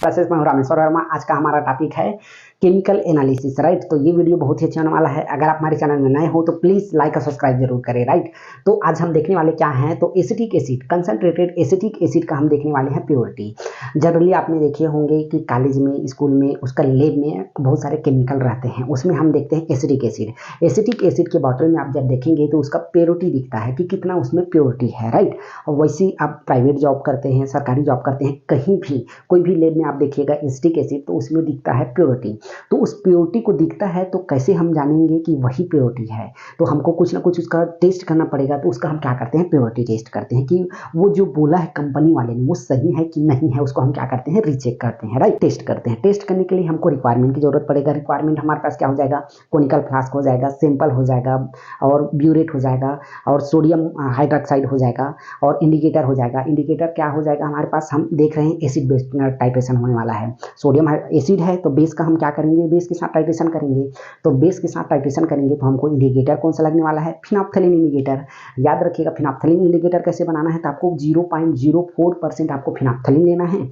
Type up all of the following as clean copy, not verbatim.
Process में हूं रामेश्वर वर्मा। आज का हमारा टॉपिक है केमिकल एनालिसिस, राइट। तो ये वीडियो बहुत ही अच्छा होने वाला है। अगर आप हमारे चैनल में नए हो तो प्लीज लाइक और सब्सक्राइब जरूर करें, राइट। तो आज हम देखने वाले क्या हैं, तो acetic acid, concentrated acetic acid का हम देखने वाले हैं प्योरिटी। जनरली आपने देखे होंगे कि कॉलेज में, स्कूल में, उसका लैब में बहुत सारे केमिकल रहते हैं, उसमें हम देखते हैं एसिटिक एसिड। एसिटिक एसिड के बॉटल में आप जब देखेंगे तो उसका प्योरिटी दिखता है कि कितना उसमें प्योरिटी है, राइट। और वैसे आप प्राइवेट जॉब करते हैं, सरकारी जॉब करते हैं, कहीं भी कोई भी लैब में आप देखिएगा एसिटिक एसिड, तो उसमें दिखता है प्योरिटी। तो उस प्योरिटी को दिखता है तो कैसे हम जानेंगे कि वही प्योरिटी है, तो हमको कुछ ना कुछ उसका टेस्ट करना पड़ेगा। तो उसका हम क्या करते हैं, प्योरिटी टेस्ट करते हैं कि वो जो बोला है कंपनी वाले ने वो सही है कि नहीं है। उसको हम क्या करते हैं, रीचेक करते हैं, राइट, टेस्ट करते हैं। टेस्ट करने के लिए हमको रिक्वायरमेंट की जरूरत पड़ेगा। रिक्वायरमेंट हमारे पास क्या हो जाएगा, कोनिकल फ्लास्क हो जाएगा, सैंपल हो जाएगा, और ब्यूरेट हो जाएगा, और सोडियम हाइड्रोक्साइड हो जाएगा, और इंडिकेटर हो जाएगा। इंडिकेटर क्या हो जाएगा हमारे पास, हम देख रहे हैं एसिड बेस टाइट्रेशन होने वाला है। सोडियम एसिड है तो बेस का हम क्या करेंगे, बेस के साथ टाइट्रेशन करेंगे। तो बेस के साथ टाइट्रेशन करेंगे तो हमको इंडिकेटर कौन सा लगने वाला है, फिनाप्थलीन इंडिकेटर। याद रखिएगा फिनाप्थलीन इंडिकेटर कैसे बनाना है, तो आपको 0.04% आपको फिनाप्थलीन लेना है,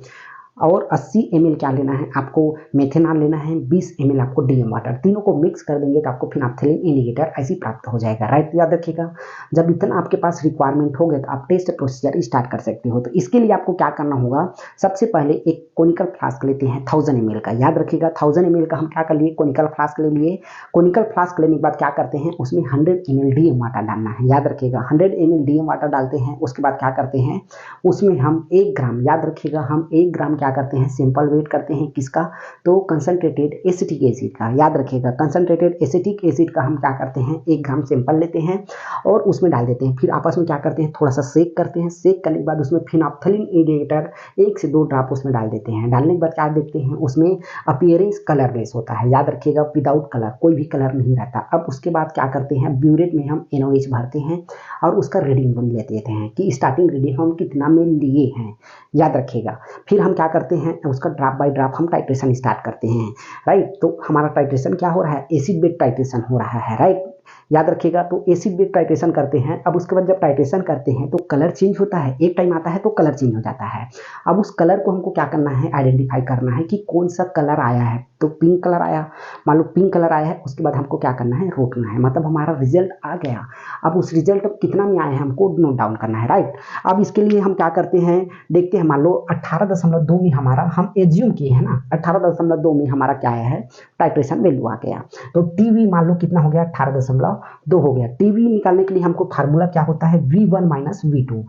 और 80 ml क्या लेना है आपको, मेथेनॉल लेना है, 20 ml आपको डीएम वाटर। तीनों को मिक्स कर देंगे तो आपको फिनाप्थलीन इंडिकेटर ऐसे प्राप्त हो जाएगा, राइट। याद रखिएगा, जब इतना आपके पास रिक्वायरमेंट हो गया तो आप टेस्ट प्रोसीजर स्टार्ट कर सकते हो। तो इसके लिए आपको क्या करना होगा, सबसे पहले एक कोनिकल फ्लास्क लेते हैं 1000 ml का। याद रखिएगा 1000 ml का हम क्या कर लिए, कोनिकल फ्लास्क ले लिए। कोनिकल फ्लास्क लेने के बाद क्या करते हैं, उसमें 100 ml डीएम वाटर डालना है। याद रखिएगा 100 ml डीएम वाटर डालते हैं। उसके बाद क्या करते हैं, उसमें हम 1 ग्राम, याद रखिएगा हम 1 ग्राम क्या करते हैं, सिंपल वेट करते हैं किसका, तो कंसंट्रेटेड एसिटिक एसिड का। याद रखिएगा कंसंट्रेटेड एसिटिक एसिड का हम क्या करते हैं, 1 ग्राम सिंपल लेते हैं और उसमें डाल देते हैं। फिर आपस में क्या करते हैं, थोड़ा सा सेक करते हैं। सेक करने के बाद उसमें फिनाप्थलीन इंडिकेटर 1 से 2 ड्रॉप उसमें डाल देते हैं। डालने के बाद क्या देखते हैं, उसमें अपीयरेंस कलरलेस होता है। याद रखिएगा विदाउट कलर, कोई भी कलर नहीं रहता। अब उसके बाद क्या करते हैं, ब्यूरेट में हम NaOH भरते हैं और उसका रीडिंग हम लेते हैं कि स्टार्टिंग रीडिंग हम कितना में लिए हैं। याद रखिएगा फिर हम क्या करते हैं, उसका ड्रॉप बाय ड्रॉप हम टाइट्रेशन स्टार्ट करते हैं, राइट। तो हमारा टाइट्रेशन क्या हो रहा है, एसिड बेस टाइट्रेशन हो रहा है, राइट। याद रखिएगा तो एसिड बेस टाइट्रेशन करते हैं। अब उसके बाद जब टाइट्रेशन करते हैं तो कलर चेंज होता है, एक टाइम आता है तो कलर चेंज हो जाता है। अब उस कलर को हमको क्या करना है, आइडेंटिफाई करना है कि कौन सा कलर आया है। तो पिंक कलर आया, मान लो पिंक कलर आया है, उसके बाद हमको क्या करना है, रोकना है, मतलब हमारा रिजल्ट आ गया। अब उस रिजल्ट कितना में आया है हमको नोट डाउन करना है, राइट। अब इसके लिए हम क्या करते हैं, देखते हैं, मान लो 18.2 में हमारा, हम एज्यूम किए हैं ना, 18.2 में हमारा क्या आया है, टाइट्रेशन वैल्यू आ गया। तो टीवी मान लो कितना हो गया, 18.2 हो गया। टीवी निकालने के लिए हमको फार्मूला क्या होता है, V1 minus V2,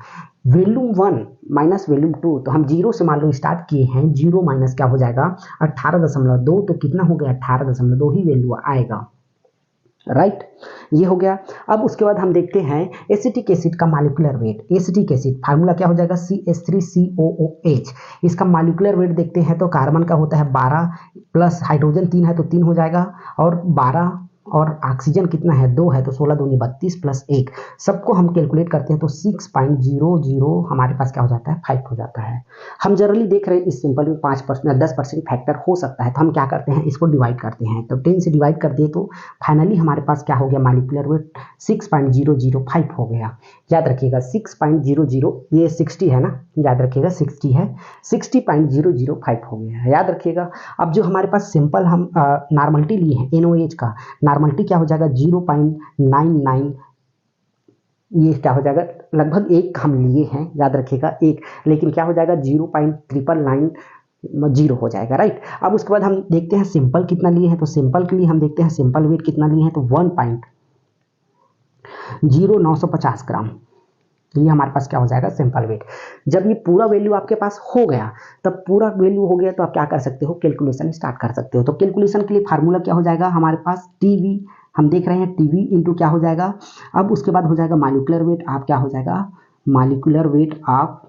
volume 1 minus volume 2। तो हम 0 से मान लो स्टार्ट किए हैं, 0 माइनस क्या हो जाएगा 18.2, तो कितना हो गया 18.2 ही वैल्यू आएगा, राइट। ये हो गया। अब उसके बाद हम देखते हैं एसिटिक एसिड का molecular weight. Acetic acid formula क्या हो जाएगा, CH3COOH। इसका मॉलिक्यूलर वेट देखते हैं तो कार्बन का होता है 12 प्लस हाइड्रोजन 3 है तो 3 हो जाएगा, और 12 और ऑक्सीजन कितना है 2 है तो 16 दूनी 32 प्लस 1, सबको हम कैलकुलेट करते हैं तो 6.00 हमारे पास क्या हो जाता है, 5 हो जाता है। हम जनरली देख रहे हैं इस सिंपल में 5% 10% फैक्टर हो सकता है, तो हम क्या करते हैं, इसको डिवाइड करते हैं। तो 10 से डिवाइड कर दिए तो फाइनली हमारे पास क्या हो गया, मॉलिक्यूलर वेट 6.005 हो गया। याद रखिएगा 6.00, ये 60 है ना, याद रखिएगा 60 है, 60.005 हो गया, याद रखिएगा। अब जो हमारे पास सिंपल हम नॉर्मलिटी लिए हैं NaOH का, नॉर्मलिटी क्या हो जाएगा 0.99, ये क्या हो जाएगा, लगभग 1 हम लिए हैं, याद रखिएगा 1, लेकिन क्या हो जाएगा 0.999 हो जाएगा, राइट। अब उसके बाद हम देखते हैं सिंपल कितना लिए हैं, तो सिंपल के लिए हम देखते हैं सिंपल वेट कितना लिए हैं, तो 1.0950 ग्राम। ये हमारे पास क्या हो जाएगा, सिंपल वेट। जब ये पूरा वैल्यू आपके पास हो गया, तब पूरा वैल्यू हो गया तो आप क्या कर सकते हो, कैलकुलेशन स्टार्ट कर सकते हो। तो कैलकुलेशन के लिए फार्मूला क्या हो जाएगा हमारे पास, टीवी, हम देख रहे हैं टीवी इंटू क्या हो जाएगा, अब उसके बाद हो जाएगा मॉलिक्यूलर वेट आप क्या हो जाएगा, molecular weight of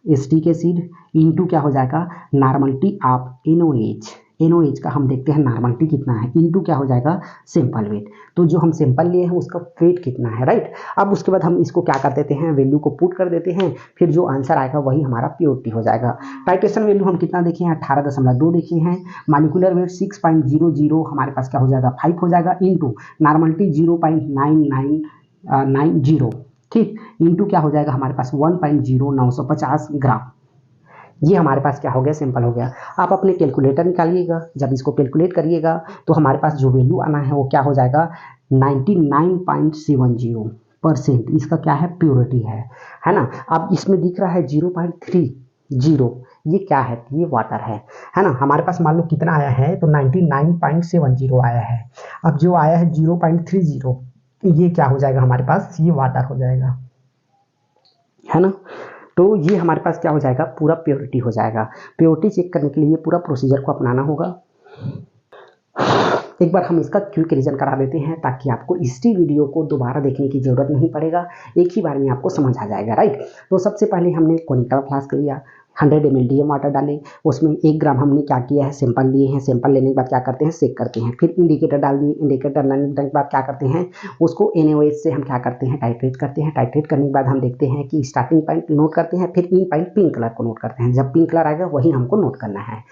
acetic acid into क्या हो जाएगा, नॉर्मलिटी ऑफ NaOH। NaOH का हम देखते हैं नॉर्मलिटी कितना है, इंटू क्या हो जाएगा, सिंपल वेट। तो जो हम सिंपल लिए हैं उसका वेट कितना है, राइट। अब उसके बाद हम इसको क्या कर देते हैं, वैल्यू को पुट कर देते हैं, फिर जो आंसर आएगा वही हमारा प्योरिटी हो जाएगा। टाइट्रेशन वैल्यू हम कितना देखे हैं, 18.2 देखे हैं। मॉलिक्यूलर वेट 6.00 हमारे पास क्या हो जाएगा, 5 हो जाएगा, इंटू नॉर्मलिटी 0.9990, ठीक, इंटू क्या हो जाएगा हमारे पास 1.0950 ग्राम। ये हमारे पास क्या हो गया, सिंपल हो गया। आप अपने कैलकुलेटर निकालिएगा, जब इसको कैलकुलेट करिएगा तो हमारे पास जो वैल्यू आना है वो क्या हो जाएगा, 99.70%। इसका क्या है, प्योरिटी है ना। अब इसमें दिख रहा है 0.30, ये क्या है, ये वाटर है ना। हमारे पास मान लो कितना आया है, तो 99.70 आया है। अब जो आया है 0.30, ये क्या हो जाएगा हमारे पास, ये वाटर हो जाएगा, है ना। तो ये हमारे पास क्या हो जाएगा, पूरा प्योरिटी हो जाएगा। प्योरिटी चेक करने के लिए पूरा प्रोसीजर को अपनाना होगा। एक बार हम इसका क्विक रिवीजन करा देते हैं ताकि आपको इसी वीडियो को दोबारा देखने की जरूरत नहीं पड़ेगा, एक ही बार में आपको समझ आ जाएगा, राइट। तो सबसे पहले हमने कोनिकल फ्लास्क लिया, 100 ml डीएम वाटर डाले, उसमें 1 ग्राम हमने क्या किया है, सैंपल लिए हैं। सैंपल लेने के बाद क्या करते हैं, सेक करते हैं। फिर इंडिकेटर डाल दिए, इंडिकेटर डालने के बाद क्या करते हैं, उसको NaOH से हम क्या करते हैं, टाइट्रेट करते हैं। टाइट्रेट करने के बाद हम देखते हैं कि स्टार्टिंग पॉइंट नोट करते हैं, फिर इन पॉइंट पिंक कलर को नोट करते हैं। जब पिंक कलर आएगा वही हमको नोट करना है।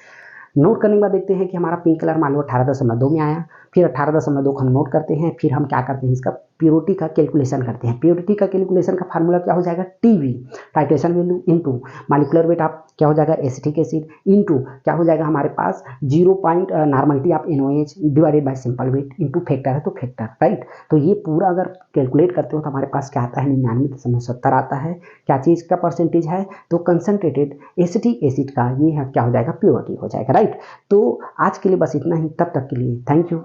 नोट करने के बाद देखते हैं कि हमारा पिंक कलर मान लो 18.2 में आया, फिर 18.2 को हम नोट करते हैं। फिर हम क्या करते हैं, इसका प्योरिटी का कैलकुलेशन करते हैं। प्योरिटी का कैलकुलेशन का फार्मूला क्या हो जाएगा, TV, titration value, into molecular weight आप क्या हो जाएगा, एसिटिक एसिड, इनटू क्या हो जाएगा हमारे पास 0 point normality of NaOH divided by simple weight, into factor है तो फैक्टर, राइट। तो ये पूरा अगर कैलकुलेट करते हो तो हमारे पास क्या आता है, 99.70 आता है। क्या चीज़ का परसेंटेज है, तो कंसनट्रेटेड एसिटिक एसिड का ये क्या हो जाएगा, प्योरिटी हो जाएगा, राइट। तो आज के लिए बस इतना ही, तब तक के लिए थैंक यू।